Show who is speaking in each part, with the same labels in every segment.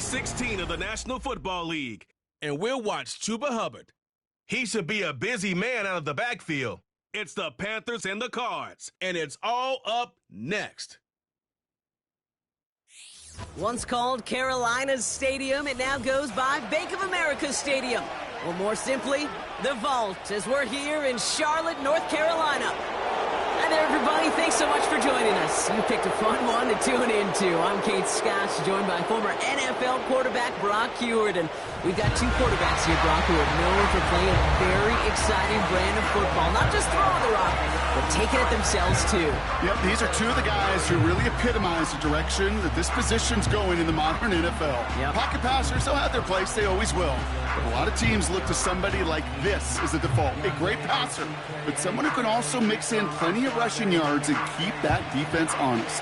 Speaker 1: Week 16 of the National Football League, and we'll watch Chuba Hubbard. He should be a busy man out of the backfield. It's the Panthers and the Cards, and it's all up next.
Speaker 2: Once called Carolina's Stadium, it now goes by Bank of America Stadium. Or more simply, the Vault, as we're here in Charlotte, North Carolina. Hi there, everybody. Thanks so much for joining us. You picked a fun one to tune into. I'm Kate Scott, joined by former NFL quarterback Brock Huard. And we've got two quarterbacks here, Brock, who are known for playing a very exciting brand of football. Not just throwing the rock, but taking it themselves, too.
Speaker 3: Yep, these are two of the guys who really epitomize the direction that this position's going in the modern NFL.
Speaker 2: Yep.
Speaker 3: Pocket passers, they'll have their place. They always will. But a lot of teams look to somebody like this as a default. A great passer, but someone who can also mix in plenty of rushing yards and keep that defense honest.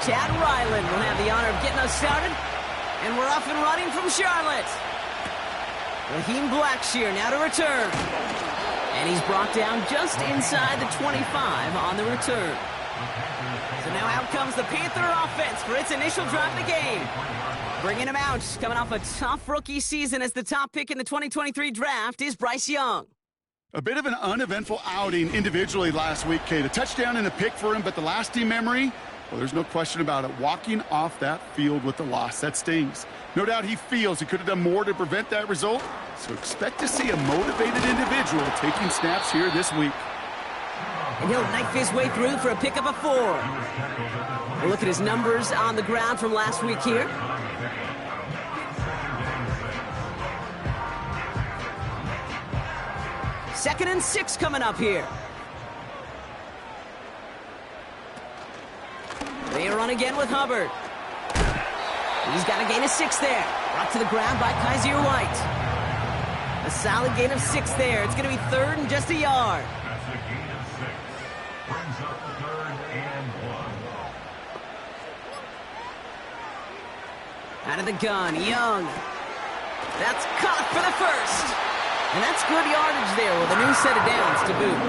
Speaker 2: Chad Ryland will have the honor of getting us started. And we're off and running from Charlotte. Raheem Blackshear now to return. And he's brought down just inside the 25 on the return. So now out comes the Panther offense for its initial drive of the game. Bringing him out, coming off a tough rookie season as the top pick in the 2023 draft is Bryce Young.
Speaker 3: A bit of an uneventful outing individually last week, Kate. A touchdown and a pick for him, but the lasting memory, well, there's no question about it. Walking off that field with the loss, that stings. No doubt he feels he could have done more to prevent that result, so expect to see a motivated individual taking snaps here this week.
Speaker 2: And he'll knife his way through for a pickup of 4. We'll look at his numbers on the ground from last week here. Second and 6 coming up here. They run again with Hubbard. He's got a gain of 6 there. Brought to the ground by Kaiser White. A solid gain of 6 there. It's going to be third and just a yard.
Speaker 4: That's a gain of 6. Brings up third and 1.
Speaker 2: Out of the gun, Young. That's caught for the first. And that's good yardage there with a new set of downs to boot.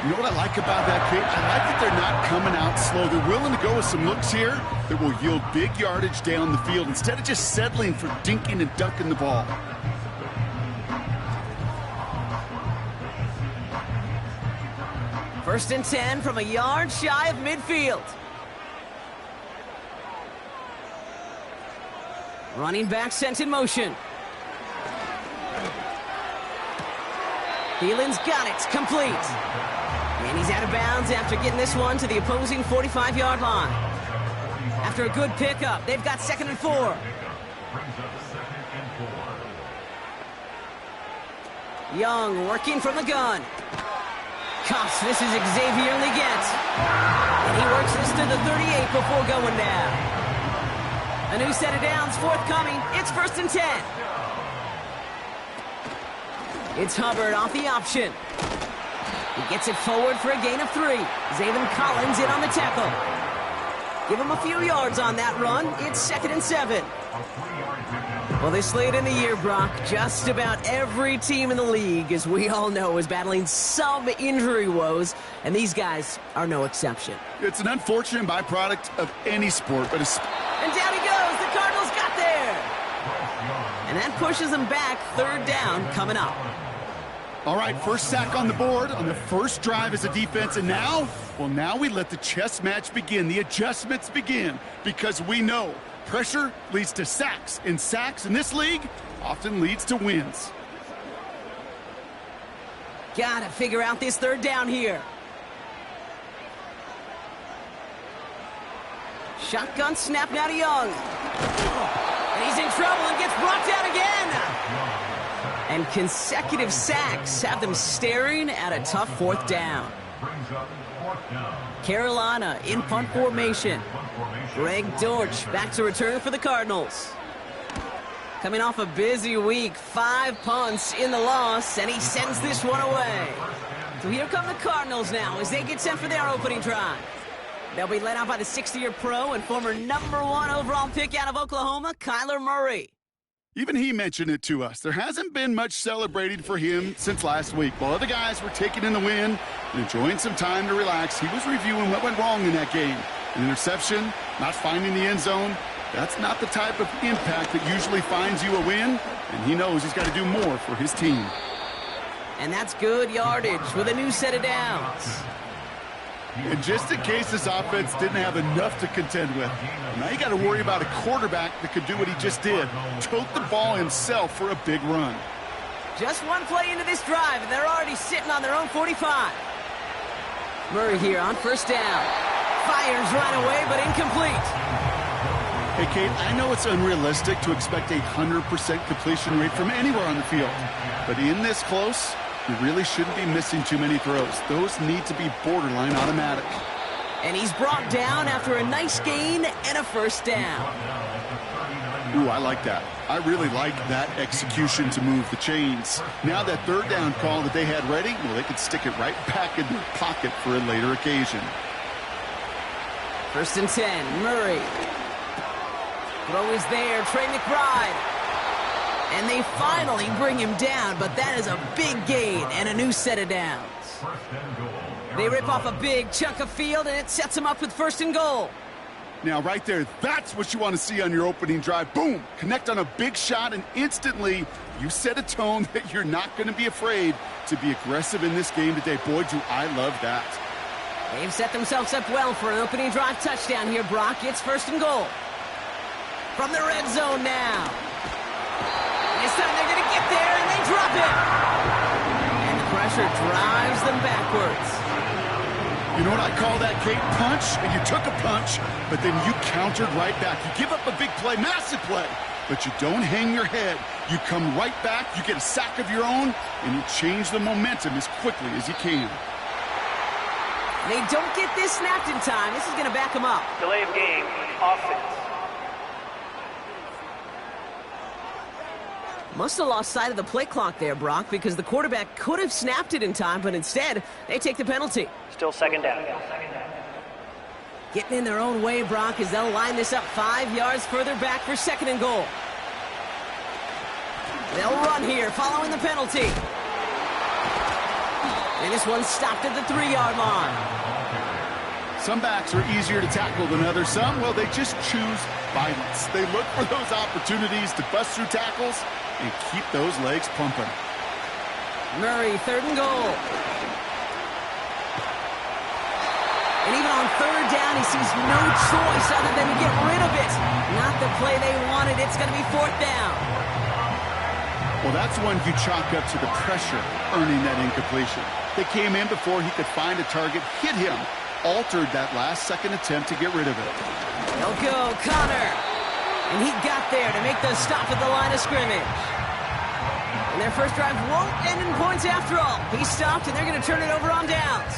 Speaker 3: You know what I like about that, Kate? I like that they're not coming out slow. They're willing to go with some looks here that will yield big yardage down the field instead of just settling for dinking and dunking the ball.
Speaker 2: First and 10 from a yard shy of midfield. Running back sent in motion. Thielen's got it, complete. And he's out of bounds after getting this one to the opposing 45-yard line. After a good pickup, they've got second and 4. Young working from the gun. Cuffs, this is Xavier Leggett. And he works this to the 38 before going down. A new set of downs forthcoming. It's first and 10. It's Hubbard off the option. He gets it forward for a gain of 3. Zaven Collins in on the tackle. Give him a few yards on that run. It's second and 7. Well, this late in the year, Brock, just about every team in the league, as we all know, is battling some injury woes, and these guys are no exception.
Speaker 3: It's an unfortunate byproduct of any sport, but it's...
Speaker 2: And down he goes. The Cardinals got there. And that pushes them back. Third down coming up.
Speaker 3: All right, first sack on the board on the first drive as a defense, and now, well, now we let the chess match begin, the adjustments begin, because we know pressure leads to sacks, and sacks in this league often leads to wins.
Speaker 2: Gotta figure out this third down here. Shotgun snap now to Young. And he's in trouble and gets brought down again. And consecutive sacks have them staring at a tough fourth down. Carolina in punt formation. Greg Dortch back to return for the Cardinals. Coming off a busy week, 5 punts in the loss, and he sends this one away. So here come the Cardinals now as they get set for their opening drive. They'll be led out by the 60-year pro and former #1 overall pick out of Oklahoma, Kyler Murray.
Speaker 3: Even he mentioned it to us. There hasn't been much celebrating for him since last week. While other guys were taking in the win and enjoying some time to relax, he was reviewing what went wrong in that game. An interception, not finding the end zone, that's not the type of impact that usually finds you a win, and he knows he's got to do more for his team.
Speaker 2: And that's good yardage with a new set of downs.
Speaker 3: And just in case this offense didn't have enough to contend with, now you got to worry about a quarterback that could do what he just did, tote the ball himself for a big run.
Speaker 2: Just one play into this drive, and they're already sitting on their own 45. Murray here on first down. Fires right away, but incomplete.
Speaker 3: Hey, Kate, I know it's unrealistic to expect a 100% completion rate from anywhere on the field, but in this close, you really shouldn't be missing too many throws. Those need to be borderline automatic.
Speaker 2: And he's brought down after a nice gain and a first down.
Speaker 3: Ooh, I like that. I really like that execution to move the chains. Now that third down call that they had ready, well, they could stick it right back in their pocket for a later occasion.
Speaker 2: 1st and 10, Murray. Throw is there, Trey McBride. And they finally bring him down, but that is a big gain and a new set of downs. They rip off a big chunk of field, and it sets them up with 1st and goal.
Speaker 3: Now, right there, that's what you want to see on your opening drive. Boom! Connect on a big shot, and instantly you set a tone that you're not going to be afraid to be aggressive in this game today. Boy, do I love that.
Speaker 2: They've set themselves up well for an opening drive touchdown here, Brock. It's 1st and goal. From the red zone now. This time they're going to get there, and they drop it. And the pressure drives them backwards.
Speaker 3: You know what I call that, Kate? Punch, and you took a punch, but then you countered right back. You give up a big play, massive play, but you don't hang your head. You come right back, you get a sack of your own, and you change the momentum as quickly as you can.
Speaker 2: They don't get this snapped in time. This is going to back them up.
Speaker 5: Delay of game, offense.
Speaker 2: Must have lost sight of the play clock there, Brock, because the quarterback could have snapped it in time, but instead, they take the penalty.
Speaker 5: Still 2nd down.
Speaker 2: Getting in their own way, Brock, as they'll line this up 5 yards further back for 2nd and goal. They'll run here, following the penalty. And this one's stopped at the 3-yard line.
Speaker 3: Some backs are easier to tackle than others. Some, well, they just choose violence. They look for those opportunities to bust through tackles and keep those legs pumping.
Speaker 2: Murray, 3rd and goal. And even on 3rd down, he sees no choice other than to get rid of it. Not the play they wanted. It's going to be 4th down.
Speaker 3: Well, that's one you chalk up to the pressure earning that incompletion. They came in before he could find a target, hit him, altered that last-second attempt to get rid of it.
Speaker 2: They'll go, Connor. And he got there to make the stop at the line of scrimmage. And their first drive won't end in points after all. He stopped, and they're going to turn it over on downs.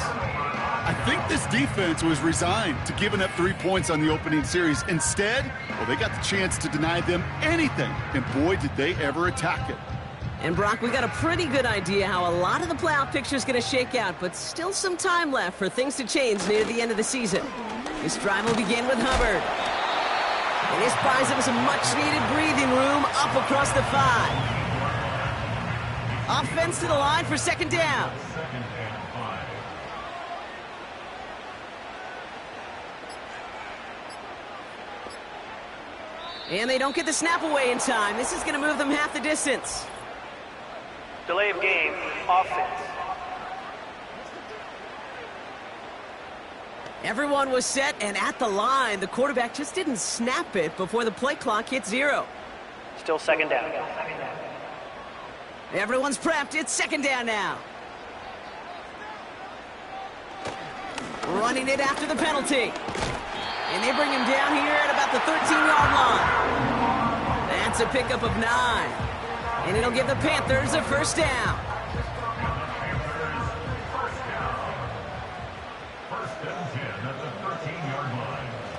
Speaker 3: I think this defense was resigned to giving up 3 points on the opening series. Instead, well, they got the chance to deny them anything, and boy, did they ever attack it.
Speaker 2: And Brock, we got a pretty good idea how a lot of the playoff picture is going to shake out, but still some time left for things to change near the end of the season. This drive will begin with Hubbard. And this buys him some much-needed breathing room up across the 5. Offense to the line for 2nd down. And they don't get the snap away in time. This is going to move them half the distance.
Speaker 5: Delay of game, offense.
Speaker 2: Everyone was set and at the line. The quarterback just didn't snap it before the play clock hit 0.
Speaker 5: Still 2nd down.
Speaker 2: Everyone's prepped. It's 2nd down now. Running it after the penalty. And they bring him down here at about the 13-yard line. That's a pickup of 9. And it'll give the Panthers a 1st down.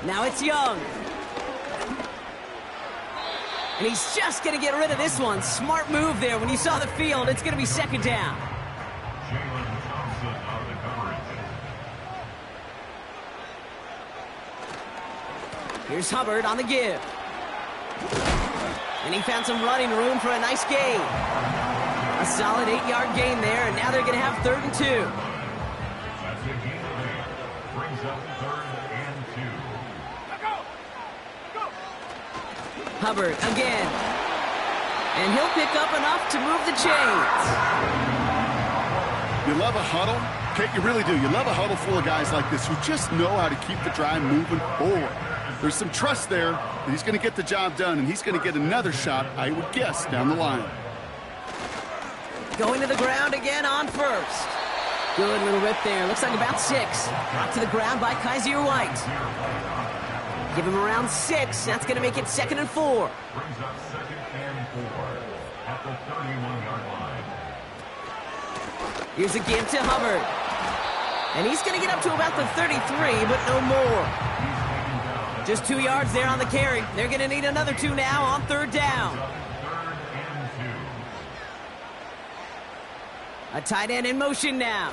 Speaker 2: Now it's Young. And he's just going to get rid of this one. Smart move there. When you saw the field, it's going to be 2nd down. Here's Hubbard on the give. And he found some running room for a nice gain. A solid 8-yard gain there, and now they're going to have 3rd and 2.
Speaker 4: That's a gain of 8. Brings up 3rd and 2.
Speaker 2: Hubbard again. And he'll pick up enough to move the chains.
Speaker 3: You love a huddle? Kate, you really do. You love a huddle full of guys like this who just know how to keep the drive moving forward. There's some trust there that he's going to get the job done, and he's going to get another shot, I would guess, down the line.
Speaker 2: Going to the ground again on first. Good little rip there. Looks like about 6. Brought to the ground by Kaiser White. Give him around 6. That's going to make it 2nd and 4.
Speaker 4: Brings up 2nd and 4 at the 31-yard line.
Speaker 2: Here's a give to Hubbard. And he's going to get up to about the 33, but no more. Just 2 yards there on the carry. They're going to need another 2 now on 3rd down.
Speaker 4: 3rd and 2.
Speaker 2: A tight end in motion now.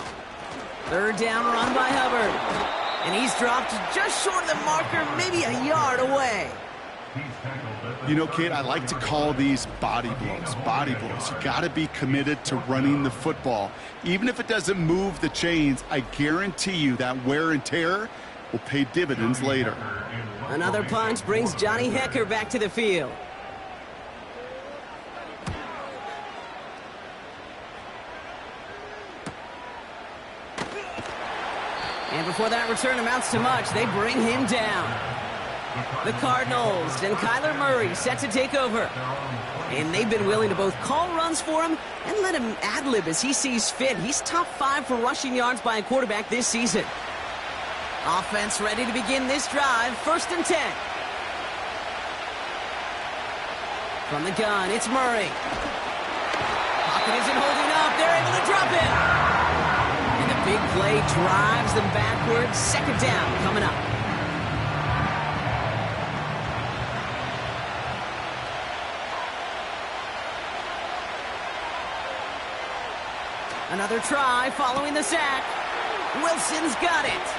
Speaker 2: 3rd down run by Hubbard. And he's dropped just short of the marker, maybe a yard away.
Speaker 3: You know, Kate, I like to call these body blows. Body blows. You got to be committed to running the football. Even if it doesn't move the chains, I guarantee you that wear and tear will pay dividends later.
Speaker 2: Another punt brings Johnny Hecker back to the field. And before that return amounts to much, they bring him down. The Cardinals and Kyler Murray set to take over. And they've been willing to both call runs for him and let him ad-lib as he sees fit. He's top 5 for rushing yards by a quarterback this season. Offense ready to begin this drive. 1st and 10. From the gun, it's Murray. Pocket isn't holding up. They're able to drop it. And the big play drives them backwards. 2nd down coming up. Another try following the sack. Wilson's got it.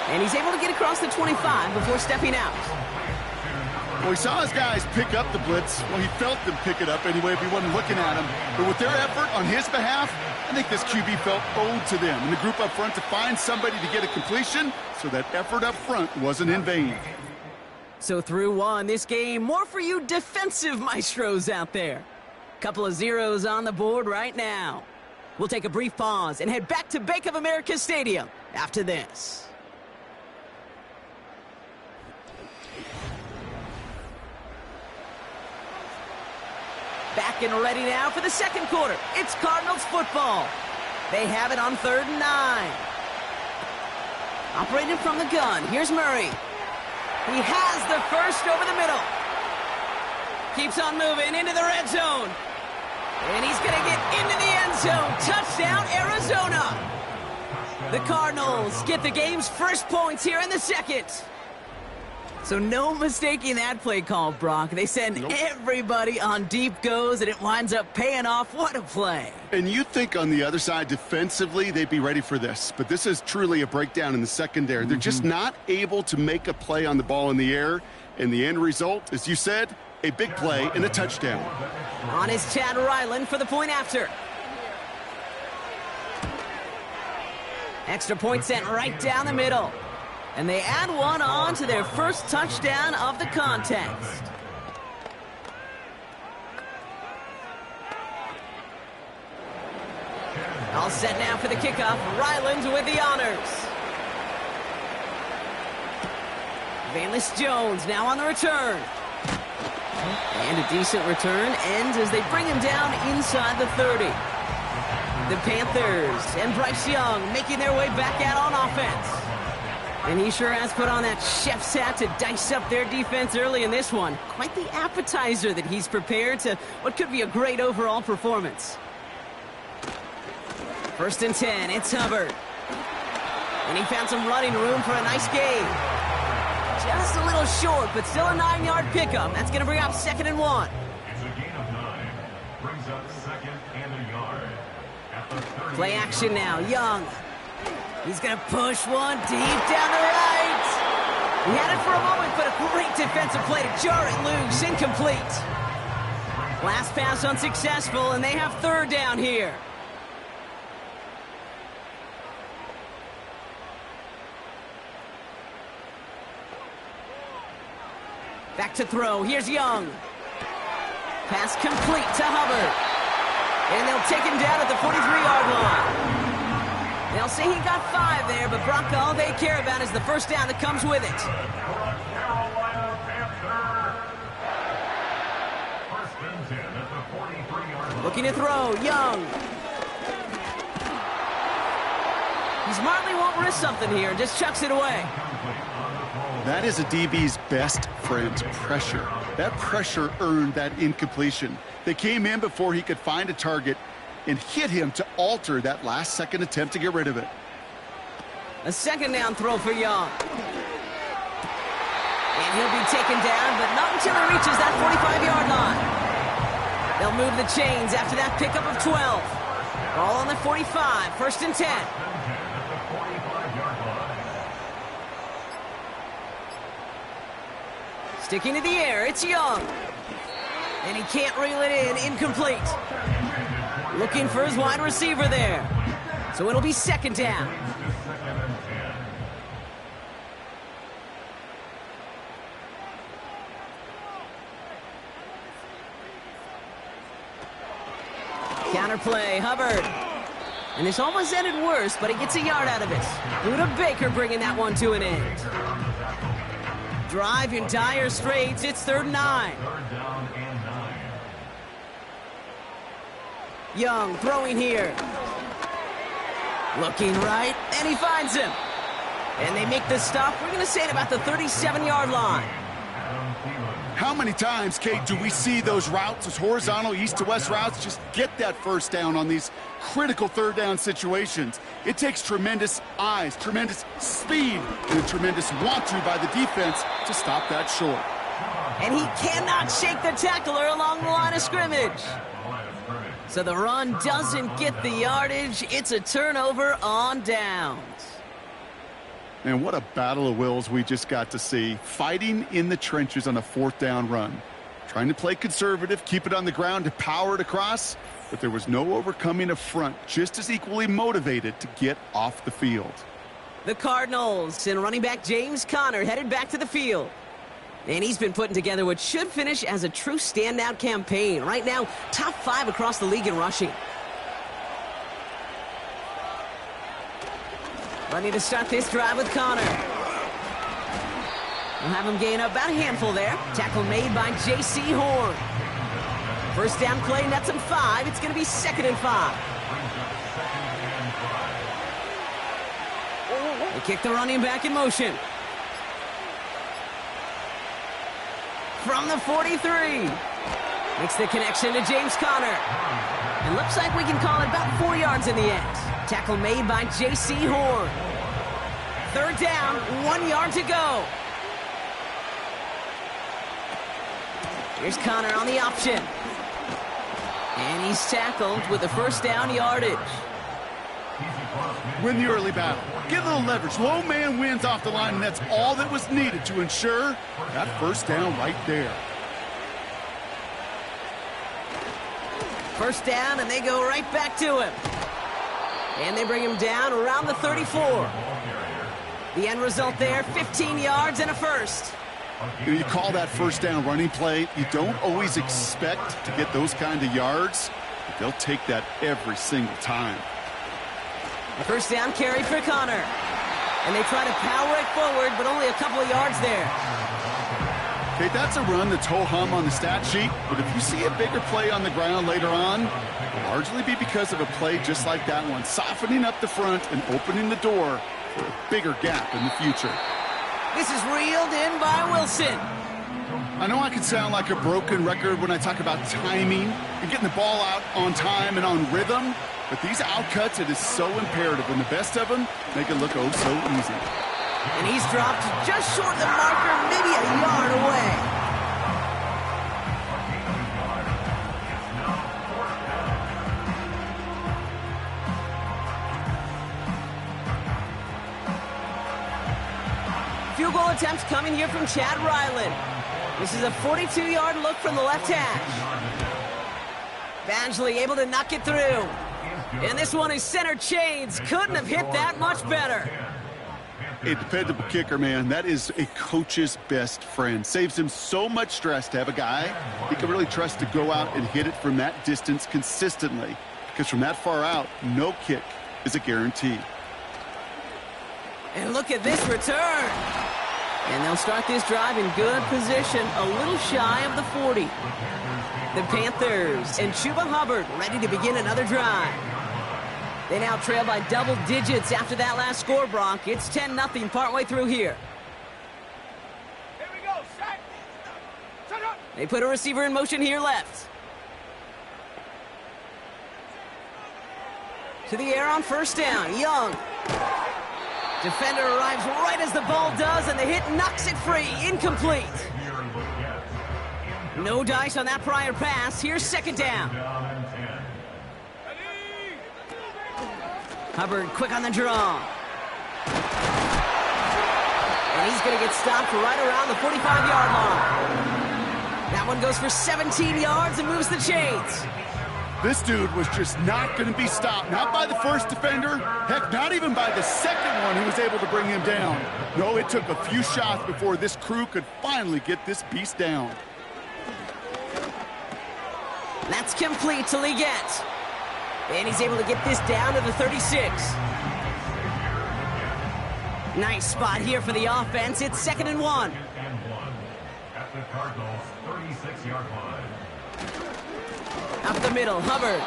Speaker 2: And he's able to get across the 25 before stepping out.
Speaker 3: Well, he saw his guys pick up the blitz. Well, he felt them pick it up anyway if he wasn't looking at him. But with their effort on his behalf, I think this QB felt owed to them and the group up front to find somebody to get a completion so that effort up front wasn't in vain.
Speaker 2: So through 1, this game, more for you defensive maestros out there. Couple of zeros on the board right now. We'll take a brief pause and head back to Bank of America Stadium after this. Back and ready now for the 2nd quarter. It's Cardinals football. They have it on 3rd and 9. Operating from the gun, here's Murray. He has the first over the middle. Keeps on moving into the red zone. And he's going to get into the end zone. Touchdown, Arizona. The Cardinals get the game's first points here in the 2nd. So no mistaking that play call, Brock. They send everybody on deep goes, and it winds up paying off. What a play.
Speaker 3: And you think on the other side, defensively, they'd be ready for this. But this is truly a breakdown in the secondary. They're just not able to make a play on the ball in the air. And the end result, as you said, a big play and a touchdown.
Speaker 2: On is Chad Ryland for the point after. Extra point sent right down the middle. And they add 1 on to their first touchdown of the contest. All set now for the kickoff. Ryland with the honors. Valus Jones now on the return. And a decent return ends as they bring him down inside the 30. The Panthers and Bryce Young making their way back out on offense. And he sure has put on that chef's hat to dice up their defense early in this one. Quite the appetizer that he's prepared to what could be a great overall performance. 1st and 10, it's Hubbard. And he found some running room for a nice gain. Just a little short, but still a 9-yard pickup. That's going to bring up 2nd and 1.
Speaker 4: It's a gain of 9. Brings up 2nd and a yard. At the 30.
Speaker 2: Play action now. Young. He's going to push one deep down the right. He had it for a moment, but a great defensive play to jar it loose. Incomplete. Last pass unsuccessful, and they have third down here. Back to throw. Here's Young. Pass complete to Hubbard. And they'll take him down at the 43-yard line. They'll say he got 5 there, but Brock, all they care about is the first down that comes with it.
Speaker 4: Carolina Panthers. First and 10 at the 43-yard line.
Speaker 2: Looking to throw. Young. He smartly won't risk something here and just chucks it away.
Speaker 3: That is a DB's best friend, pressure. That pressure earned that incompletion. They came in before he could find a target and hit him to alter that last-second attempt to get rid of it.
Speaker 2: A second down throw for Young. And he'll be taken down, but not until he reaches that 45-yard line. They'll move the chains after that pickup of 12. Ball on the 45, first and 10. Sticking to the air, it's Young. And he can't reel it in, incomplete. Looking for his wide receiver there. So it'll be second down. Counterplay, Hubbard. And this almost ended worse, but he gets a yard out of it. Buda Baker bringing that one to an end. Drive in dire straits, it's 3rd and 9. Young throwing here. Looking right, and he finds him. And they make the stop, we're going to say, at about the 37-yard line.
Speaker 3: How many times, Kate, do we see those routes, those horizontal east-to-west routes, just get that first down on these critical third down situations? It takes tremendous eyes, tremendous speed, and a tremendous want-to by the defense to stop that short.
Speaker 2: And he cannot shake the tackler along the line of scrimmage. So the run doesn't get the yardage. It's a turnover on downs.
Speaker 3: And what a battle of wills we just got to see. Fighting in the trenches on a 4th down run. Trying to play conservative, keep it on the ground to power it across, but there was no overcoming a front just as equally motivated to get off the field.
Speaker 2: The Cardinals and running back James Conner headed back to the field. And he's been putting together what should finish as a true standout campaign. Right now, top 5 across the league in rushing. Ready to start this drive with Conner. We'll have him gain about a handful there. Tackle made by J.C. Horn. First down play, nets him 5. It's going to be 2nd and 5. They kick the running back in motion. From the 43. Makes the connection to James Conner. And looks like we can call it about 4 yards in the end. Tackle made by J.C. Horn. 3rd down, 1 yard to go. Here's Conner on the option. And he's tackled with the first down yardage.
Speaker 3: Win the early battle. Get a little leverage. Low man wins off the line, and that's all that was needed to ensure that first down right there.
Speaker 2: First down, and they go right back to him. And they bring him down around the 34. The end result there, 15 yards and a first.
Speaker 3: You call that first down running play. You don't always expect to get those kind of yards, but they'll take that every single time.
Speaker 2: A first down carry for Conner. And they try to power it forward, but only a couple of yards there.
Speaker 3: Okay, that's a run that's ho-hum on the stat sheet, but if you see a bigger play on the ground later on, it'll largely be because of a play just like that one, softening up the front and opening the door for a bigger gap in the future.
Speaker 2: This is reeled in by Wilson.
Speaker 3: I know I can sound like a broken record when I talk about timing and getting the ball out on time and on rhythm, but these outcuts, it is so imperative, and the best of them make it look oh so easy.
Speaker 2: And he's dropped just short of the marker, maybe a yard away. Field goal attempts coming here from Chad Ryland. This is a 42-yard look from the left hash. Badgley able to knock it through. And this one is center chains. Couldn't have hit that much better.
Speaker 3: A dependable kicker, man. That is a coach's best friend. Saves him so much stress to have a guy he can really trust to go out and hit it from that distance consistently. Because from that far out, no kick is a guarantee.
Speaker 2: And look at this return. And they'll start this drive in good position, a little shy of the 40. The Panthers and Chuba Hubbard ready to begin another drive. They now trail by double digits after that last score, Bronk. It's 10-0 partway through here.
Speaker 6: Here we go, set. Shut up.
Speaker 2: They put a receiver in motion here left. To the air on first down, Young. Defender arrives right as the ball does, and the hit knocks it free. Incomplete. No dice on that prior pass. Here's second down. Hubbard quick on the draw. And he's going to get stopped right around the 45-yard line. That one goes for 17 yards and moves the chains.
Speaker 3: This dude was just not going to be stopped. Not by the first defender. Heck, not even by the second one who was able to bring him down. No, it took a few shots before this crew could finally get this beast down.
Speaker 2: That's complete to Leggett. And he's able to get this down to the 36. Nice spot here for the offense. It's 2nd and 1.
Speaker 4: At the Cardinals' 36-yard line.
Speaker 2: Up the middle, Hubbard.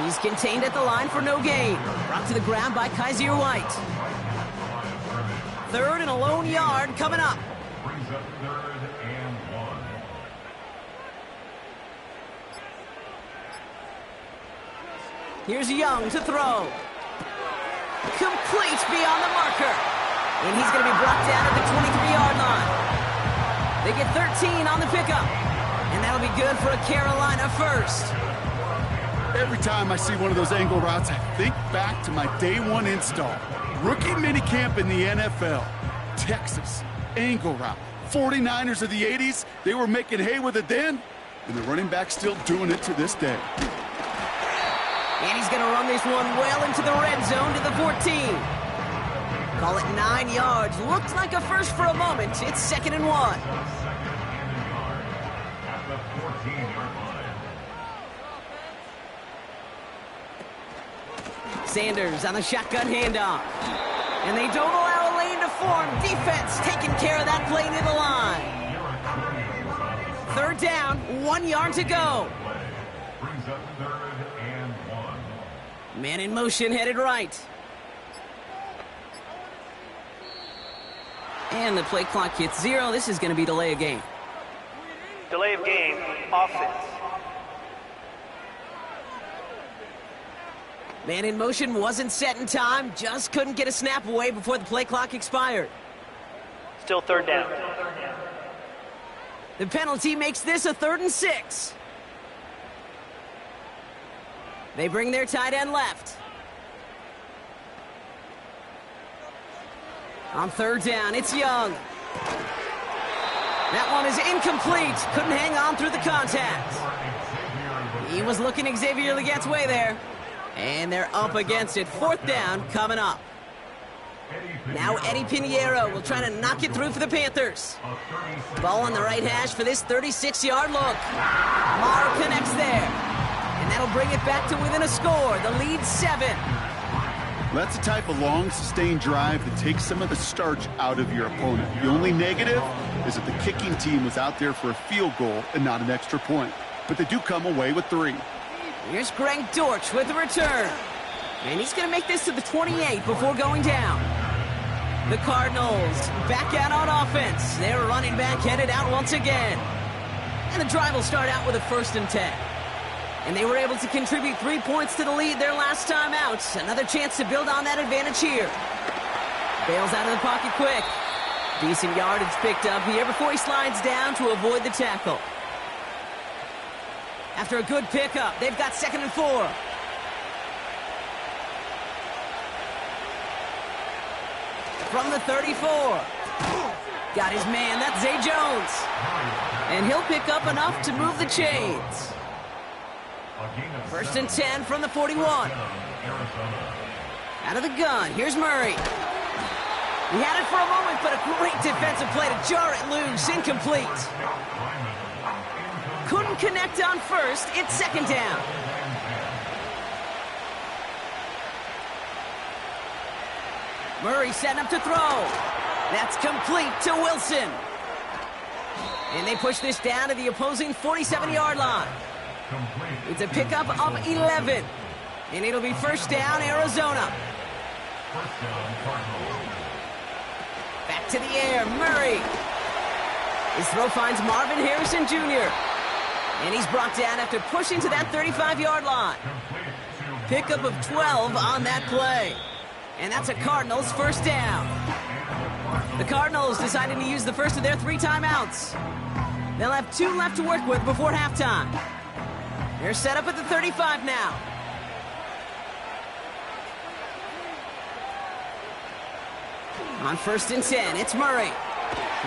Speaker 2: He's contained at the line for no gain. Brought to the ground by Kaiser White. 3rd and a lone yard coming up.
Speaker 4: Brings up 3rd and 1.
Speaker 2: Here's Young to throw. Complete beyond the marker. And he's going to be brought down at the 23-yard line. They get 13 on the pickup. And that'll be good for a Carolina first.
Speaker 3: Every time I see one of those angle routes, I think back to my day one install. Rookie minicamp in the NFL. Texas, angle route. 49ers of the 80s, they were making hay with it then, and the running back's still doing it to this day.
Speaker 2: And he's going to run this one well into the red zone to the 14. Call it 9 yards. Looked like a first for a moment. It's 2nd and 1. Sanders on the shotgun handoff. And they don't allow a lane to form. Defense taking care of that play near the line. 3rd down, 1 yard to go.
Speaker 4: Brings up 3rd and 1.
Speaker 2: Man in motion headed right. And the play clock hits 0. This is going to be delay of game.
Speaker 5: Delay of game, offense.
Speaker 2: Man in motion wasn't set in time. Just couldn't get a snap away before the play clock expired.
Speaker 5: Still 3rd down.
Speaker 2: The penalty makes this a 3rd and 6. They bring their tight end left. On 3rd down, it's Young. That one is incomplete. Couldn't hang on through the contact. He was looking Xavier Leggett's way there. And they're up against it. 4th down coming up. Now Eddie Pinheiro will try to knock it through for the Panthers. Ball on the right hash for this 36-yard look. Marr connects there. And that'll bring it back to within a score. The lead 7.
Speaker 3: That's the type of long, sustained drive that takes some of the starch out of your opponent. The only negative is that the kicking team was out there for a field goal and not an extra point. But they do come away with 3.
Speaker 2: Here's Greg Dortch with the return. And he's going to make this to the 28 before going down. The Cardinals back out on offense. Their running back headed out once again. And the drive will start out with a 1st and 10. And they were able to contribute 3 points to the lead their last time out. Another chance to build on that advantage here. Bails out of the pocket quick. Decent yardage picked up here before he slides down to avoid the tackle. After a good pickup, they've got 2nd and 4. From the 34. Got his man, that's Zay Jones. And he'll pick up enough to move the chains. First and 10 from the 41. Out of the gun, here's Murray. He had it for a moment, but a great defensive play to jar it loose. Incomplete. Couldn't connect on first. It's second down. Murray setting up to throw. That's complete to Wilson. And they push this down to the opposing 47-yard line. It's a pickup of 11. And it'll be first down, Arizona. Back to the air, Murray. His throw finds Marvin Harrison Jr. And he's brought down after pushing to that 35-yard line. Pickup of 12 on that play. And that's a Cardinals first down. The Cardinals deciding to use the first of their 3 timeouts. They'll have 2 left to work with before halftime. They're set up at the 35 now. On first and 10, it's Murray.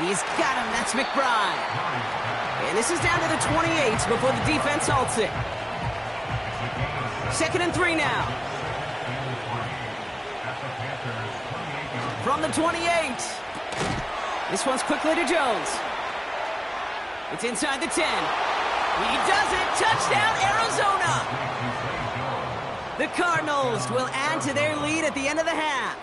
Speaker 2: He's got him. That's McBride. And this is down to the 28 before the defense halts it. Second and 3 now. From the 28. This one's quickly to Jones. It's inside the 10. He does it. Touchdown, Arizona. The Cardinals will add to their lead at the end of the half.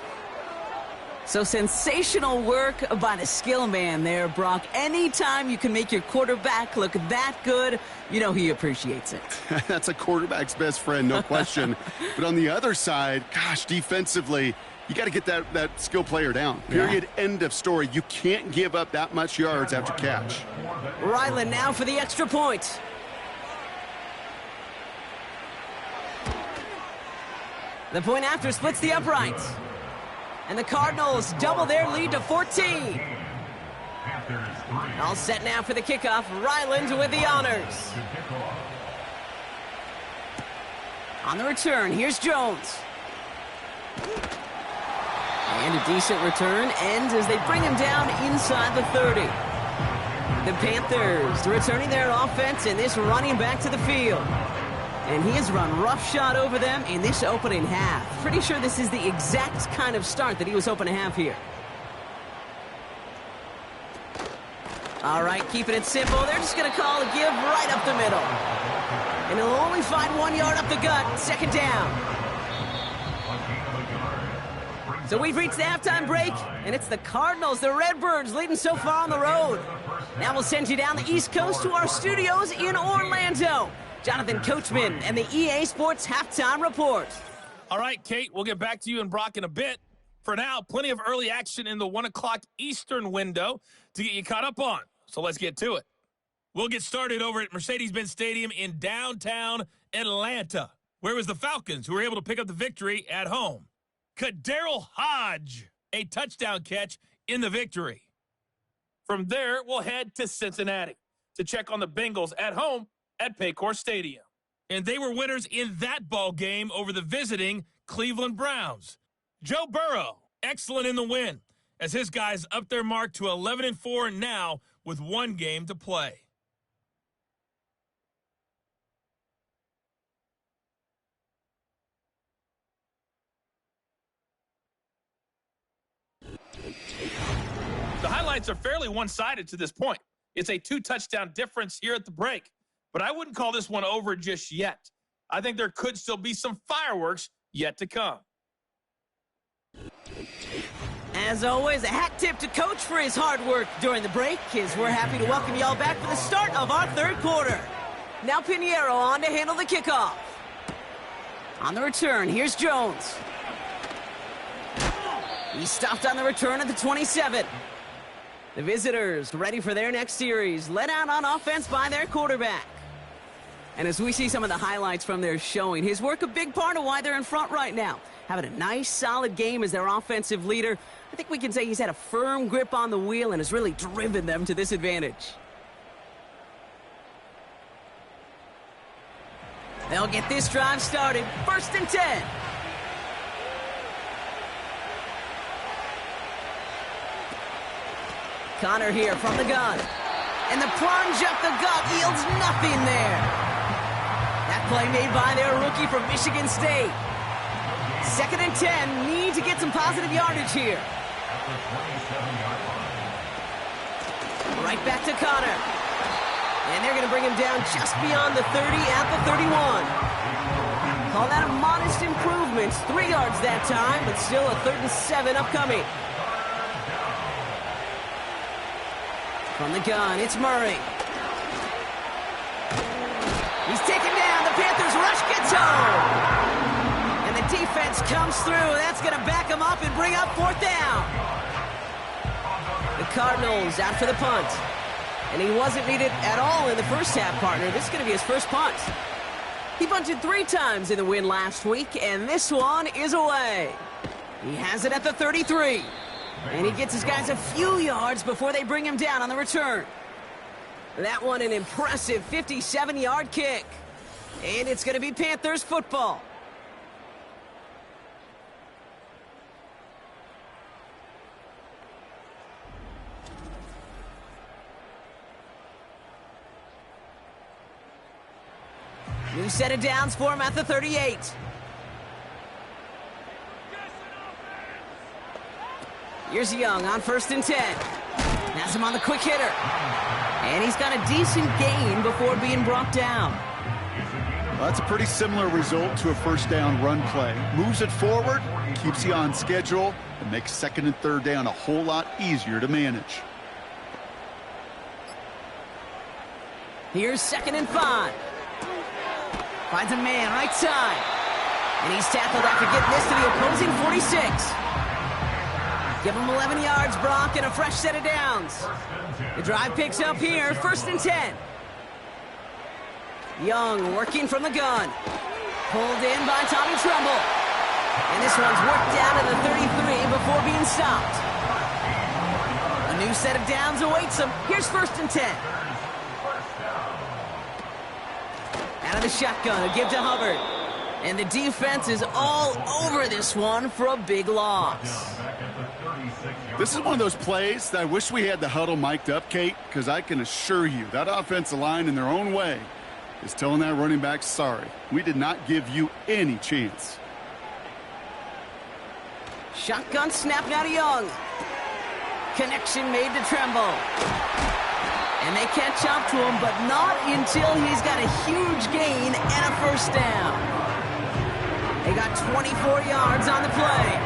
Speaker 2: So sensational work by the skill man there, Brock. Anytime you can make your quarterback look that good, you know he appreciates it.
Speaker 3: That's a quarterback's best friend, no question. But on the other side, gosh, defensively, you got to get that skill player down. Period. Yeah. End of story. You can't give up that much yards after catch.
Speaker 2: Ryland now for the extra point. The point after splits the uprights. And the Cardinals double their lead to 14. All set now for the kickoff. Ryland with the honors. On the return, here's Jones. And a decent return ends as they bring him down inside the 30. The Panthers returning their offense and this running back to the field. And he has run roughshod over them in this opening half. Pretty sure this is the exact kind of start that he was hoping to have here. All right, keeping it simple. They're just going to call a give right up the middle. And he'll only find 1 yard up the gut. Second down. So we've reached the halftime break, and it's the Cardinals, the Redbirds, leading so far on the road. Now we'll send you down the East Coast to our studios in Orlando. Jonathan Coachman and the EA Sports Halftime Report.
Speaker 7: All right, Kate, we'll get back to you and Brock in a bit. For now, plenty of early action in the 1 o'clock Eastern window to get you caught up on. So let's get to it. We'll get started over at Mercedes-Benz Stadium in downtown Atlanta, where it was the Falcons who were able to pick up the victory at home. Kadarrell Hodge, a touchdown catch in the victory. From there, we'll head to Cincinnati to check on the Bengals at home at Paycor Stadium. And they were winners in that ball game over the visiting Cleveland Browns. Joe Burrow, excellent in the win, as his guys up their mark to 11-4 now with 1 game to play. The highlights are fairly one-sided to this point. It's a 2-touchdown difference here at the break. But I wouldn't call this one over just yet. I think there could still be some fireworks yet to come.
Speaker 2: As always, a hat tip to Coach for his hard work during the break, as we're happy to welcome you all back for the start of our 3rd quarter. Now Pinheiro on to handle the kickoff. On the return, here's Jones. He stopped on the return at the 27. The visitors ready for their next series, led out on offense by their quarterback. And as we see some of the highlights from their showing, his work a big part of why they're in front right now. Having a nice, solid game as their offensive leader. I think we can say he's had a firm grip on the wheel and has really driven them to this advantage. They'll get this drive started. First and 10. Connor here from the gun. And the plunge up the gut yields nothing there. Play made by their rookie from Michigan State. 2nd and 10. Need to get some positive yardage here. Right back to Connor. And they're going to bring him down just beyond the 30 at the 31. Call that a modest improvement. 3 yards that time, but still a 3rd and 7 upcoming. From the gun, it's Murray. He's taken down. The Panthers rush gets home. And the defense comes through. That's going to back him up and bring up 4th down. The Cardinals out for the punt. And he wasn't needed at all in the first half, partner. This is going to be his first punt. He punted 3 times in the win last week, and this one is away. He has it at the 33. And he gets his guys a few yards before they bring him down on the return. That one an impressive 57-yard kick. And it's going to be Panthers football. New set of downs for him at the 38. Here's Young on 1st and 10. Has him on the quick hitter. And he's got a decent gain before being brought down.
Speaker 3: Well, that's a pretty similar result to a 1st down run play. Moves it forward, keeps you on schedule, and makes 2nd and 3rd down a whole lot easier to manage.
Speaker 2: Here's 2nd and 5. Finds a man right side. And he's tackled after getting this to the opposing 46. Give him 11 yards, Brock, and a fresh set of downs. The drive picks up here, 1st and 10. Young working from the gun. Pulled in by Tommy Tremble. And this one's worked down to the 33 before being stopped. A new set of downs awaits him. Here's 1st and 10. Out of the shotgun, a give to Hubbard. And the defense is all over this one for a big loss.
Speaker 3: This is one of those plays that I wish we had the huddle mic'd up, Kate, because I can assure you that offensive line in their own way is telling that running back, sorry, we did not give you any chance.
Speaker 2: Shotgun snap now to Young. Connection made to Tremble. And they catch up to him, but not until he's got a huge gain and a 1st down. They got 24 yards on the play.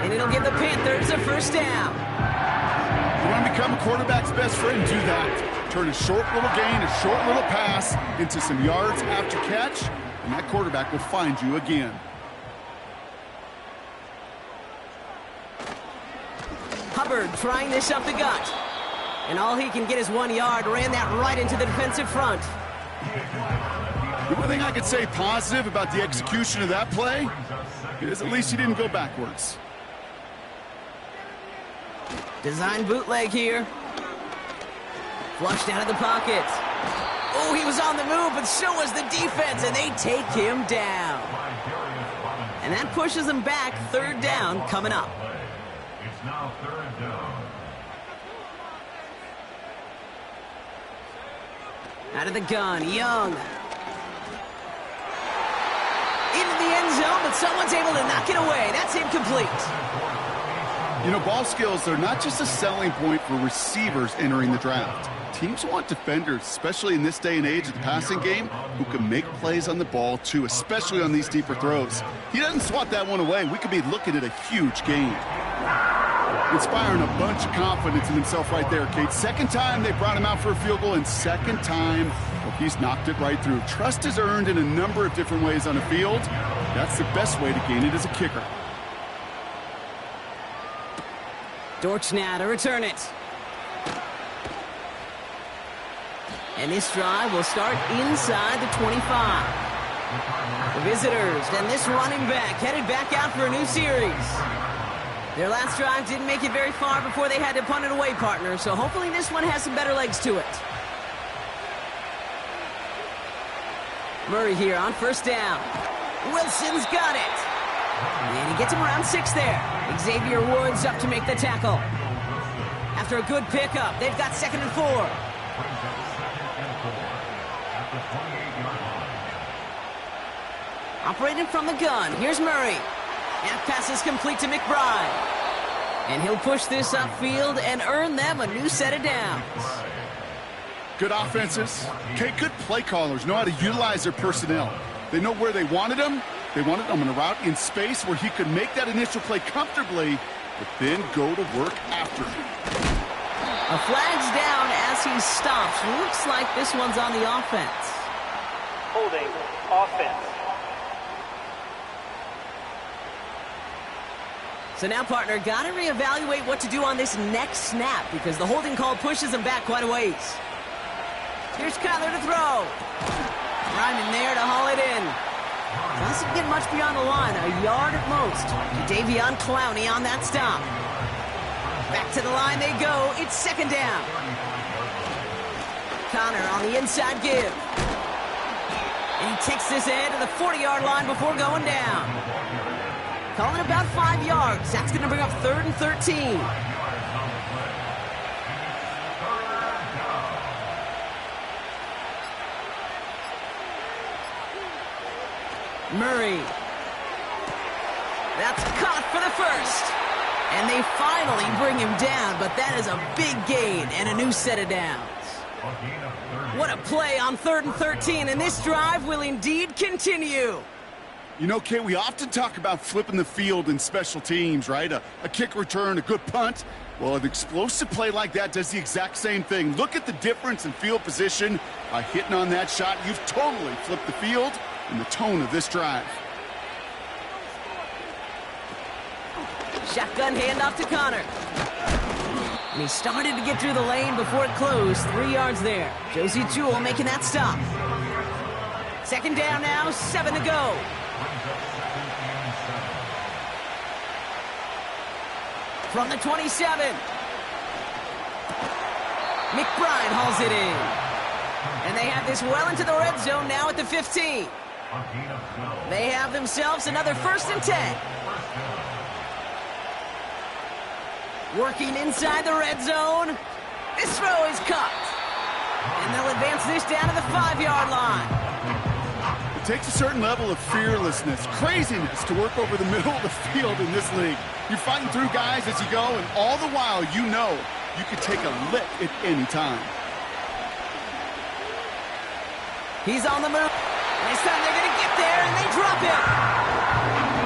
Speaker 2: And it'll give the Panthers a 1st down.
Speaker 3: You want to become a quarterback's best friend? Do that. Turn a short little gain, a short little pass into some yards after catch, and that quarterback will find you again.
Speaker 2: Hubbard trying this up the gut. And all he can get is 1 yard. Ran that right into the defensive front.
Speaker 3: The one thing I could say positive about the execution of that play is at least he didn't go backwards.
Speaker 2: Design bootleg here. Flushed out of the pocket. Oh, he was on the move, but so was the defense, and they take him down. And that pushes them back. 3rd down coming up.
Speaker 4: It's now 3rd down.
Speaker 2: Out of the gun, Young. Into the end zone, but someone's able to knock it away. That's incomplete.
Speaker 3: You know, ball skills are not just a selling point for receivers entering the draft. Teams want defenders, especially in this day and age of the passing game, who can make plays on the ball, too, especially on these deeper throws. He doesn't swat that one away. We could be looking at a huge gain. Inspiring a bunch of confidence in himself right there, Kate. 2nd time they brought him out for a field goal, and 2nd time, well, he's knocked it right through. Trust is earned in a number of different ways on the field. That's the best way to gain it as a kicker.
Speaker 2: Dortch now to return it. And this drive will start inside the 25. The visitors and this running back headed back out for a new series. Their last drive didn't make it very far before they had to punt it away, partner, so hopefully this one has some better legs to it. Murray here on 1st down. Wilson's got it. And he gets him around 6 there. Xavier Woods up to make the tackle. After a good pickup, they've got 2nd and 4. Operating from the gun, here's Murray. Half pass is complete to McBride. And he'll push this upfield and earn them a new set of downs.
Speaker 3: Good offenses. Okay, good play callers know how to utilize their personnel. They know where they wanted them. They wanted them on a route in space where he could make that initial play comfortably, but then go to work after.
Speaker 2: A flag's down as he stops. Looks like this one's on the offense.
Speaker 5: Holding offense.
Speaker 2: So now, partner, got to reevaluate what to do on this next snap because the holding call pushes him back quite a ways. Here's Kyler to throw. Ryman there to haul it in. Doesn't get much beyond the line, a yard at most. Davion Clowney on that stop. Back to the line they go. It's second down. Connor on the inside give. And he takes this in to the 40-yard line before going down. Calling about 5 yards. That's going to bring up 3rd and 13. Murray. That's caught for the first. And they finally bring him down, but that is a big gain and a new set of downs. What a play on 3rd and 13, and this drive will indeed continue.
Speaker 3: You know, Kate, we often talk about flipping the field in special teams, right? A kick return, a good punt. Well, an explosive play like that does the exact same thing. Look at the difference in field position. By hitting on that shot, you've totally flipped the field and the tone of this drive.
Speaker 2: Shotgun handoff to Connor. And he started to get through the lane before it closed. 3 yards there. Josie Jewell making that stop. Second down now, 7 to go. From the 27. McBride hauls it in. And they have this well into the red zone now at the 15. They have themselves another 1st and 10. Working inside the red zone. This throw is caught. And they'll advance this down to the 5-yard line.
Speaker 3: It takes a certain level of fearlessness, craziness to work over the middle of the field in this league. You're fighting through guys as you go, and all the while you know you could take a lick at any time.
Speaker 2: He's on the move. And this time they're going to get there, and they drop him.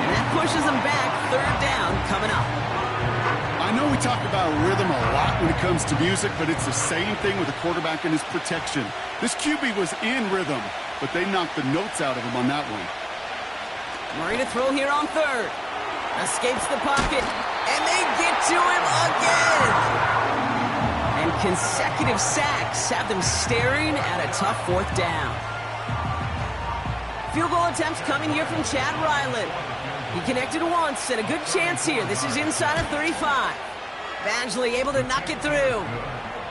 Speaker 2: And that pushes them back. 3rd down coming up.
Speaker 3: I know we talk about rhythm a lot when it comes to music, but it's the same thing with a quarterback and his protection. This QB was in rhythm, but they knocked the notes out of him on that one.
Speaker 2: Murray to throw here on 3rd. Escapes the pocket, and they get to him again. And consecutive sacks have them staring at a tough 4th down. Field goal attempts coming here from Chad Ryland. He connected once, and a good chance here. This is inside of 35. Badgley able to knock it through.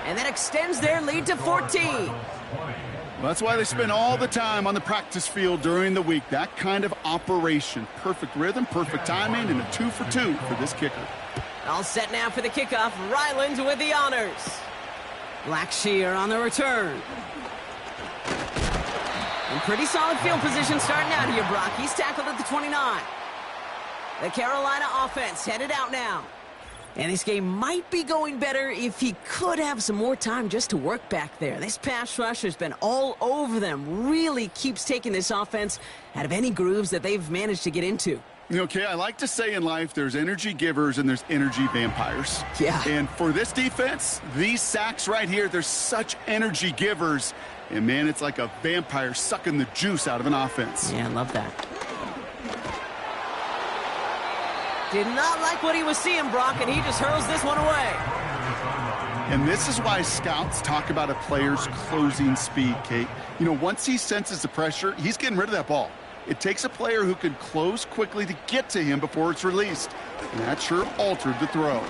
Speaker 2: And that extends their lead to 14.
Speaker 3: Well, that's why they spend all the time on the practice field during the week. That kind of operation. Perfect rhythm, perfect timing, and a 2 for 2 for this kicker.
Speaker 2: All set now for the kickoff. Ryland with the honors. Blackshear on the return. And pretty solid field position starting out here, Brock. He's tackled at the 29. The Carolina offense headed out now. And this game might be going better if he could have some more time just to work back there. This pass rush has been all over them. Really keeps taking this offense out of any grooves that they've managed to get into.
Speaker 3: Okay, I like to say in life there's energy givers and there's energy vampires.
Speaker 2: Yeah.
Speaker 3: And for this defense, these sacks right here, they're such energy givers. And, man, it's like a vampire sucking the juice out of an offense.
Speaker 2: Yeah, I love that. Did not like what he was seeing, Brock, and he just hurls this one away.
Speaker 3: And this is why scouts talk about a player's closing speed, Kate. You know, once he senses the pressure, he's getting rid of that ball. It takes a player who can close quickly to get to him before it's released. And that sure altered the throw.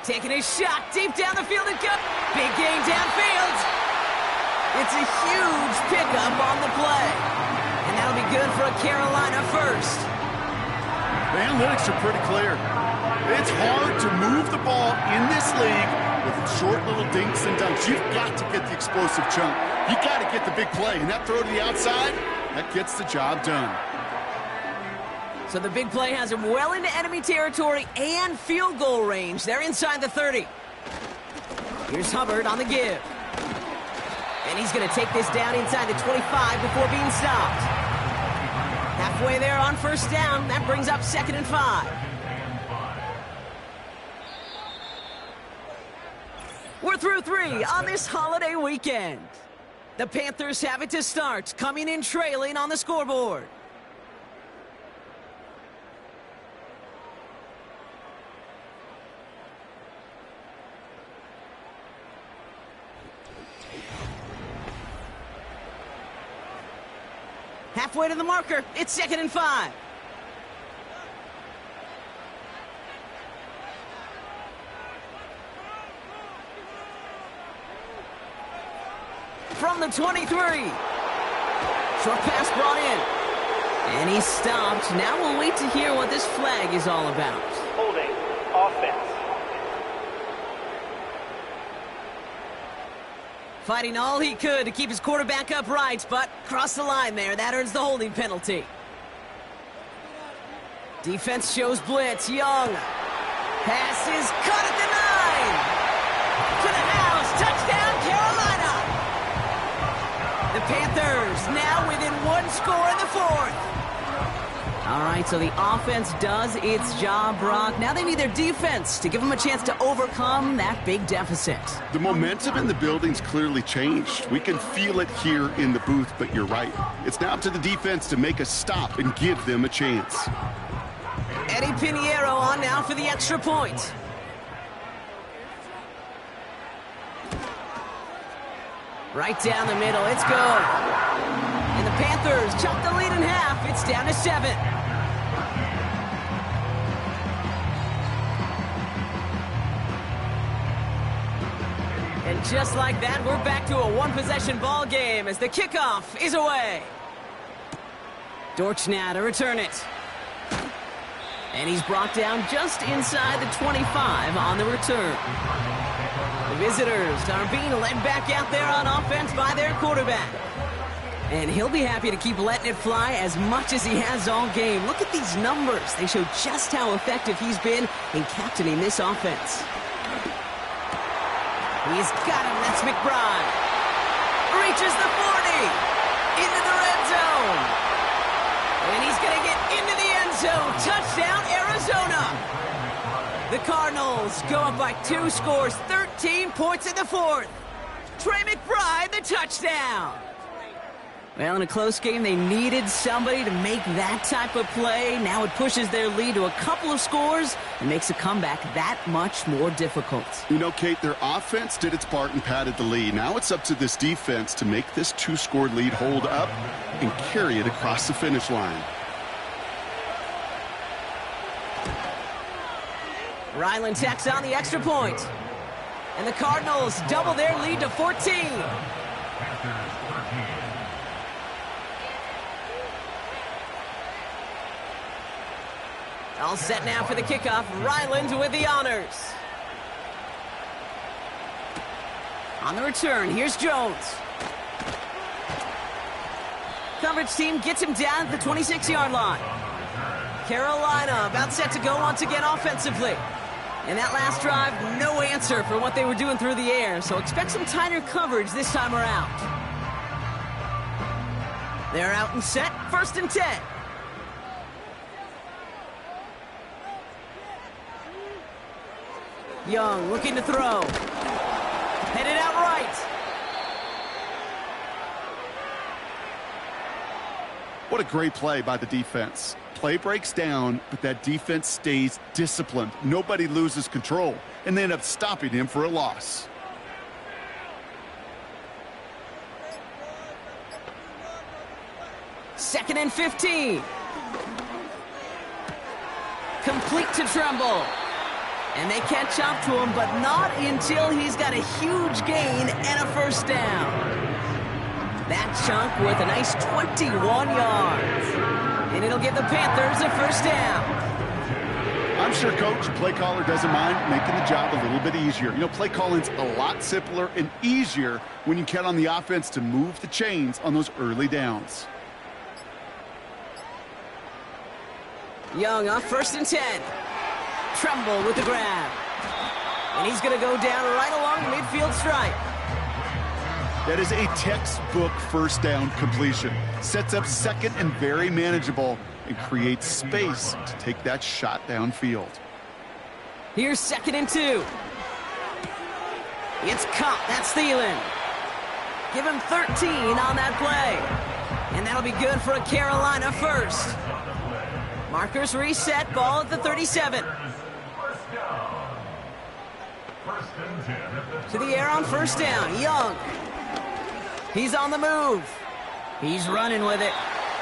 Speaker 2: Taking a shot deep down the field and cut. Big gain downfield. It's a huge pickup on the play. And that'll be good for a Carolina first.
Speaker 3: The analytics are pretty clear. It's hard to move the ball in this league with short little dinks and dunks. You've got to get the explosive chunk. You got to get the big play. And that throw to the outside, that gets the job done.
Speaker 2: So the big play has him well into enemy territory and field goal range. They're inside the 30. Here's Hubbard on the give. And he's going to take this down inside the 25 before being stopped. Halfway there on first down. That brings up 2nd and 5. We're through 3 on this holiday weekend. The Panthers have it to start, coming in trailing on the scoreboard. Halfway to the marker, it's 2nd and 5. From the 23. Short pass brought in. And he's stopped. Now we'll wait to hear what this flag is all about.
Speaker 5: Holding offense.
Speaker 2: Fighting all he could to keep his quarterback upright, but crossed the line there. That earns the holding penalty. Defense shows blitz. Young. Pass is cut at the 9. To the house. Touchdown, Carolina. The Panthers now within 1 score in the 4th. All right, so the offense does its job, Brock. Now they need their defense to give them a chance to overcome that big deficit.
Speaker 3: The momentum in the building's clearly changed. We can feel it here in the booth, but you're right. It's now up to the defense to make a stop and give them a chance.
Speaker 2: Eddie Pinheiro on now for the extra point. Right down the middle, it's good. And the Panthers chop the lead in half. It's down to 7. And just like that, we're back to a one-possession ball game as the kickoff is away. Dortch now to return it. And he's brought down just inside the 25 on the return. The visitors are being led back out there on offense by their quarterback. And he'll be happy to keep letting it fly as much as he has all game. Look at these numbers. They show just how effective he's been in captaining this offense. He's got him. That's McBride. Reaches the 40. Into the red zone. And he's going to get into the end zone. Touchdown, Arizona. The Cardinals go up by 2 scores, 13 points in the 4th. Trey McBride, the touchdown. Well, in a close game, they needed somebody to make that type of play. Now it pushes their lead to a couple of scores and makes a comeback that much more difficult.
Speaker 3: You know, Kate, their offense did its part and padded the lead. Now it's up to this defense to make this 2-score lead hold up and carry it across the finish line.
Speaker 2: Ryland tacks on the extra point. And the Cardinals double their lead to 14. All set now for the kickoff. Ryland with the honors. On the return, here's Jones. Coverage team gets him down at the 26-yard line. Carolina about set to go once again offensively. And that last drive, no answer for what they were doing through the air, so expect some tighter coverage this time around. They're out and set, 1st and 10. Young looking to throw. Headed out right.
Speaker 3: What a great play by the defense. Play breaks down, but that defense stays disciplined. Nobody loses control, and they end up stopping him for a loss.
Speaker 2: Second and 15. Complete to Tremble. And they catch up to him, but not until he's got a huge gain and a first down. That chunk with a nice 21 yards. And it'll give the Panthers a first down.
Speaker 3: I'm sure Coach, play caller doesn't mind making the job a little bit easier. You know, play calling's a lot simpler and easier when you count on the offense to move the chains on those early downs.
Speaker 2: Young up 1st and 10. Tremble with the grab. And he's going to go down right along the midfield stripe.
Speaker 3: That is a textbook first down completion. Sets up second and very manageable and creates space to take that shot downfield.
Speaker 2: Here's 2nd and 2. It's caught. That's Thielen. Give him 13 on that play. And that'll be good for a Carolina first. Markers reset. Ball at the 37. To the air on 1st down. Young. He's on the move. He's running with it.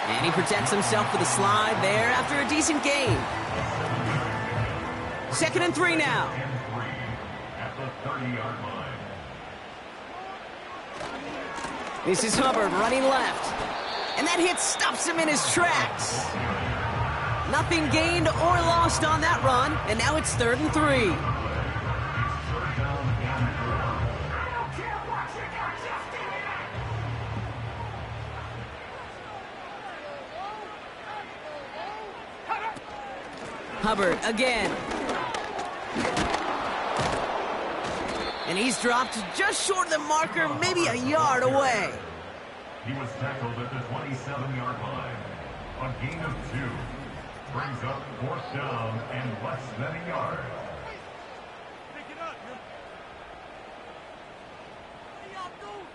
Speaker 2: And he protects himself with a slide there after a decent gain. 2nd and 3 now.
Speaker 4: At the 30-yard line.
Speaker 2: This is Hubbard running left. And that hit stops him in his tracks. Nothing gained or lost on that run. And now it's 3rd and 3. Hubbard again. And he's dropped just short of the marker, maybe a yard away.
Speaker 4: He was tackled at the 27-yard line. A gain of 2. Brings up 4th down and less than a yard.
Speaker 6: Pick it up, man. What y'all doing?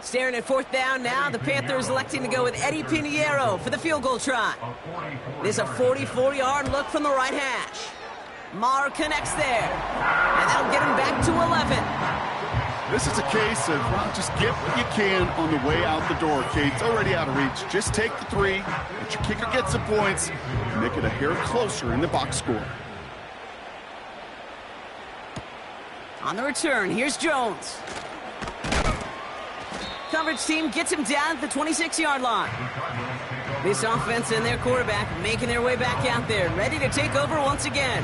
Speaker 2: Staring at 4th down now, the Panthers electing to go with Eddie Pinheiro for the field goal try. This is a 44-yard look from the right hash. Maher connects there, and that'll get him back to 11.
Speaker 3: This is a case of, well, just get what you can on the way out the door, Kate. It's already out of reach. Just take the 3, let your kicker get some points, and make it a hair closer in the box score.
Speaker 2: On the return, here's Jones. Coverage team gets him down at the 26-yard line. This offense and their quarterback making their way back out there, ready to take over once again.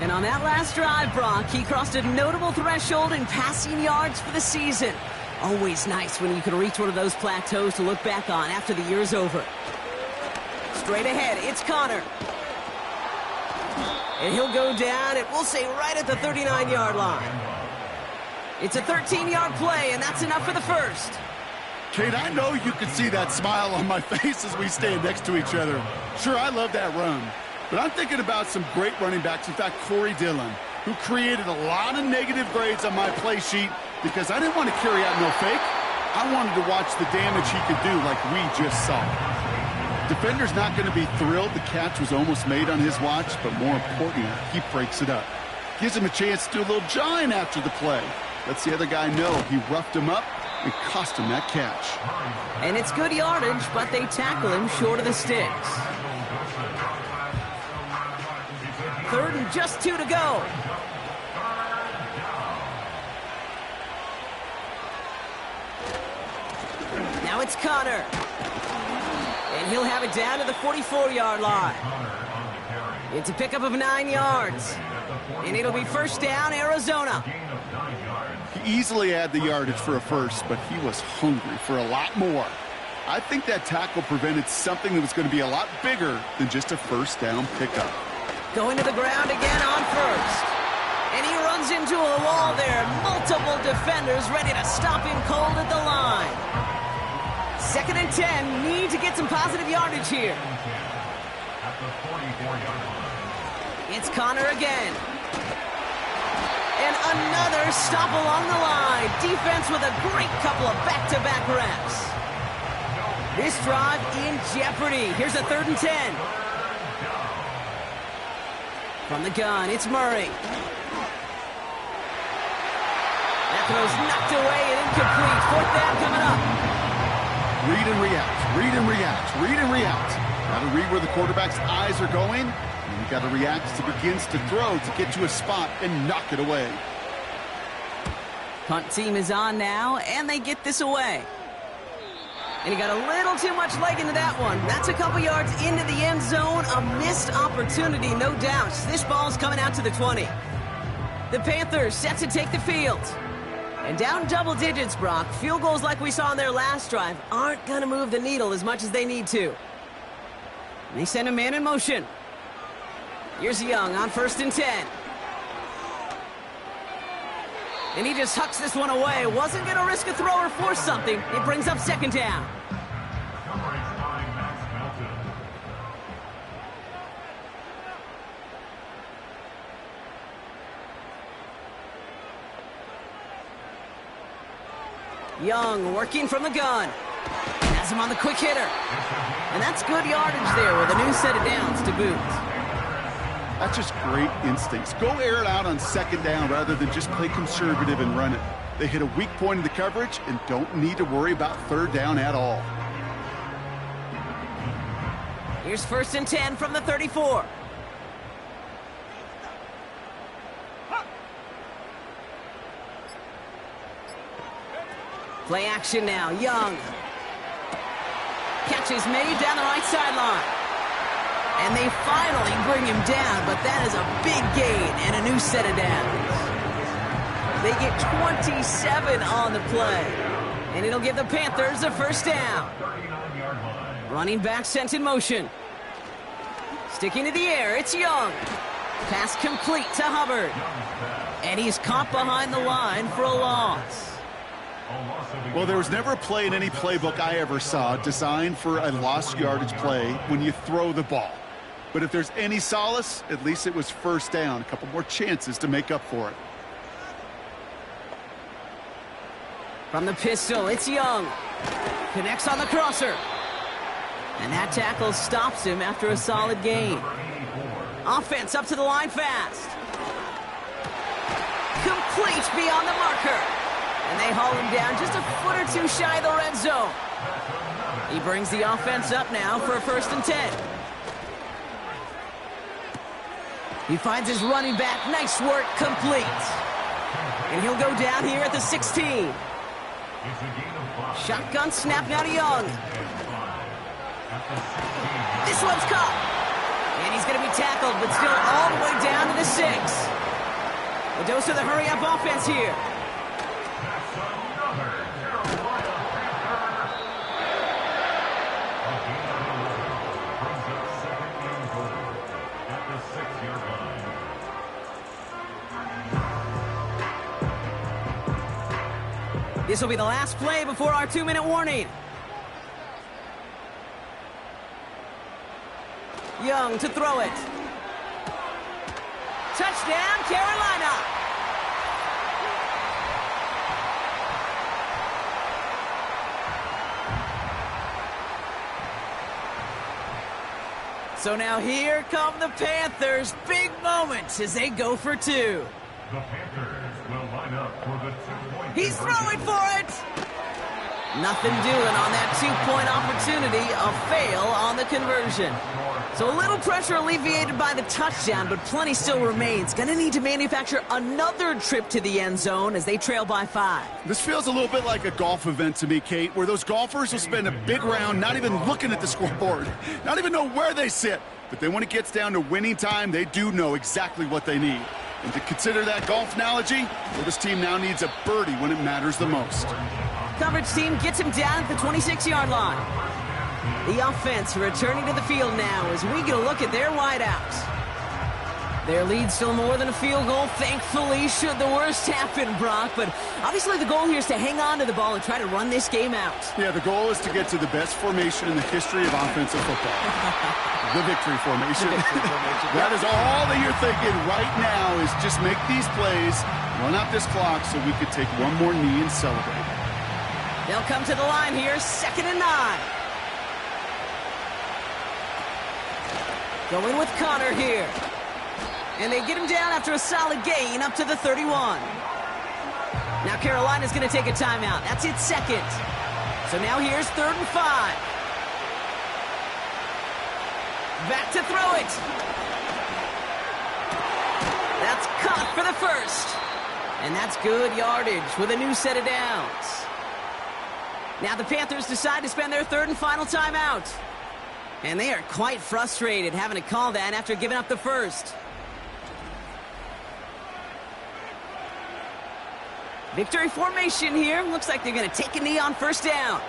Speaker 2: And on that last drive, Brock, he crossed a notable threshold in passing yards for the season. Always nice when you can reach one of those plateaus to look back on after the year is over. Straight ahead, it's Connor. And he'll go down, and we'll say right at the 39-yard line. It's a 13-yard play, and that's enough for the first.
Speaker 3: Kate, I know you can see that smile on my face as we stand next to each other. Sure, I love that run. But I'm thinking about some great running backs. In fact, Corey Dillon, who created a lot of negative grades on my play sheet because I didn't want to carry out no fake. I wanted to watch the damage he could do like we just saw. Defender's not going to be thrilled the catch was almost made on his watch, but more importantly, he breaks it up. Gives him a chance to do a little jawing after the play. Lets the other guy know he roughed him up and cost him that catch.
Speaker 2: And it's good yardage, but they tackle him short of the sticks. 3rd and just 2 to go. Now it's Connor. And he'll have it down to the 44-yard line. It's a pickup of 9 yards. And it'll be 1st down, Arizona.
Speaker 3: He easily had the yardage for a first, but he was hungry for a lot more. I think that tackle prevented something that was going to be a lot bigger than just a 1st down pickup.
Speaker 2: Going to the ground again on 1st. And he runs into a wall there. Multiple defenders ready to stop him cold at the line. 2nd and 10. Need to get some positive yardage here. It's Connor again. And another stop along the line. Defense with a great couple of back-to-back reps. This drive in jeopardy. Here's a 3rd and 10. From the gun, it's Murray. That throw's knocked away and incomplete. 4th down coming up.
Speaker 3: Read and react, read and react, read and react. Got to read where the quarterback's eyes are going. And you got to react as he begins to throw to get to a spot and knock it away.
Speaker 2: Punt team is on now, and they get this away. And he got a little too much leg into that one. That's a couple yards into the end zone. A missed opportunity, no doubt. This ball's coming out to the 20. The Panthers set to take the field. And down double digits, Brock. Field goals like we saw on their last drive aren't going to move the needle as much as they need to. And they send a man in motion. Here's Young on 1st and 10. And he just hucks this one away. Wasn't going to risk a throw or force something. It brings up 2nd down. Young working from the gun. Has him on the quick hitter. And that's good yardage there with a new set of downs to boot.
Speaker 3: That's just great instincts. Go air it out on 2nd down rather than just play conservative and run it. They hit a weak point in the coverage and don't need to worry about 3rd down at all.
Speaker 2: Here's 1st and 10 from the 34. Play action now. Young. Catch is made down the right sideline. And they finally bring him down, but that is a big gain and a new set of downs. They get 27 on the play. And it'll give the Panthers a 1st down. Running back sent in motion. Sticking to the air, it's Young. Pass complete to Hubbard. And he's caught behind the line for a loss.
Speaker 3: Well, there was never a play in any playbook I ever saw designed for a lost yardage play when you throw the ball. But if there's any solace, at least it was 1st down. A couple more chances to make up for it.
Speaker 2: From the pistol, it's Young. Connects on the crosser. And that tackle stops him after a solid gain. Offense up to the line fast. Complete beyond the marker. And they haul him down just a foot or two shy of the red zone. He brings the offense up now for a 1st and 10. He finds his running back. Nice work, complete. And he'll go down here at the 16. Shotgun snap now to Young. This one's caught. And he's going to be tackled, but still all the way down to the 6. A dose of the hurry-up offense here. This will be the last play before our 2-minute warning. Young to throw it. Touchdown, Carolina! So now here come the Panthers. Big moments as they go for 2.
Speaker 4: The Panthers will line up for the 2-point.
Speaker 2: He's throwing for it! Nothing doing on that 2-point opportunity. A fail on the conversion. So a little pressure alleviated by the touchdown, but plenty still remains. Going to need to manufacture another trip to the end zone as they trail by 5.
Speaker 3: This feels a little bit like a golf event to me, Kate, where those golfers will spend a big round not even looking at the scoreboard, not even know where they sit. But then when it gets down to winning time, they do know exactly what they need. And to consider that golf analogy, well, this team now needs a birdie when it matters the most.
Speaker 2: Coverage team gets him down at the 26-yard line. The offense returning to the field now as we get a look at their wideouts. Their lead still more than a field goal, thankfully, should the worst happen, Brock. But obviously the goal here is to hang on to the ball and try to run this game out.
Speaker 3: Yeah, the goal is to get to the best formation in the history of offensive football. The victory formation. That is all that you're thinking right now is just make these plays, run out this clock so we could take one more knee and celebrate.
Speaker 2: They'll come to the line here, 2nd and 9. Going with Connor here. And they get him down after a solid gain up to the 31. Now Carolina's going to take a timeout. That's its 2nd. So now here's 3rd and 5. Back to throw it. That's caught for the 1st. And that's good yardage with a new set of downs. Now the Panthers decide to spend their 3rd and final timeout. And they are quite frustrated having to call that after giving up the 1st. Victory formation here. Looks like they're going to take a knee on first down.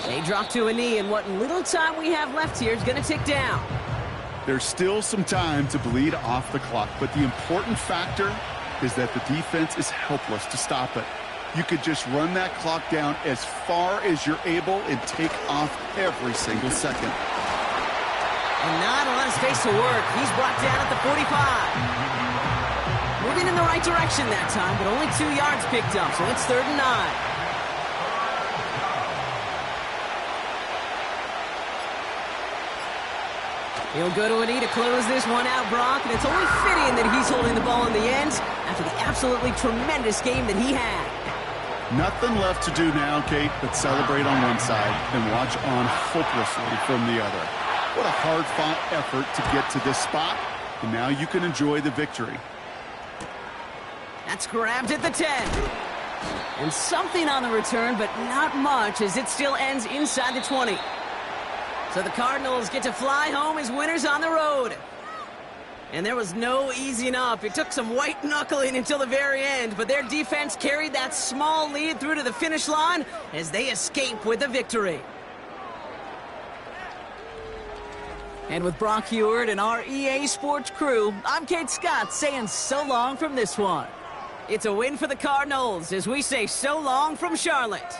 Speaker 2: They drop to a knee, and what little time we have left here is going to tick down.
Speaker 3: There's still some time to bleed off the clock, but the important factor is that the defense is helpless to stop it. You could just run that clock down as far as you're able and take off every single second.
Speaker 2: And not a lot of space to work. He's brought down at the 45. Moving in the right direction that time, but only 2 yards picked up, so it's 3rd and 9. He'll go to a knee to close this one out, Brock, and it's only fitting that he's holding the ball in the end after the absolutely tremendous game that he had.
Speaker 3: Nothing left to do now, Kate, but celebrate on one side and watch on hopelessly from the other. What a hard-fought effort to get to this spot, and now you can enjoy the victory.
Speaker 2: That's grabbed at the 10. And something on the return, but not much, as it still ends inside the 20. So the Cardinals get to fly home as winners on the road. And there was no easing up. It took some white knuckling until the very end, but their defense carried that small lead through to the finish line as they escape with a victory. And with Brock Heward and our EA Sports crew, I'm Kate Scott saying so long from this one. It's a win for the Cardinals as we say so long from Charlotte.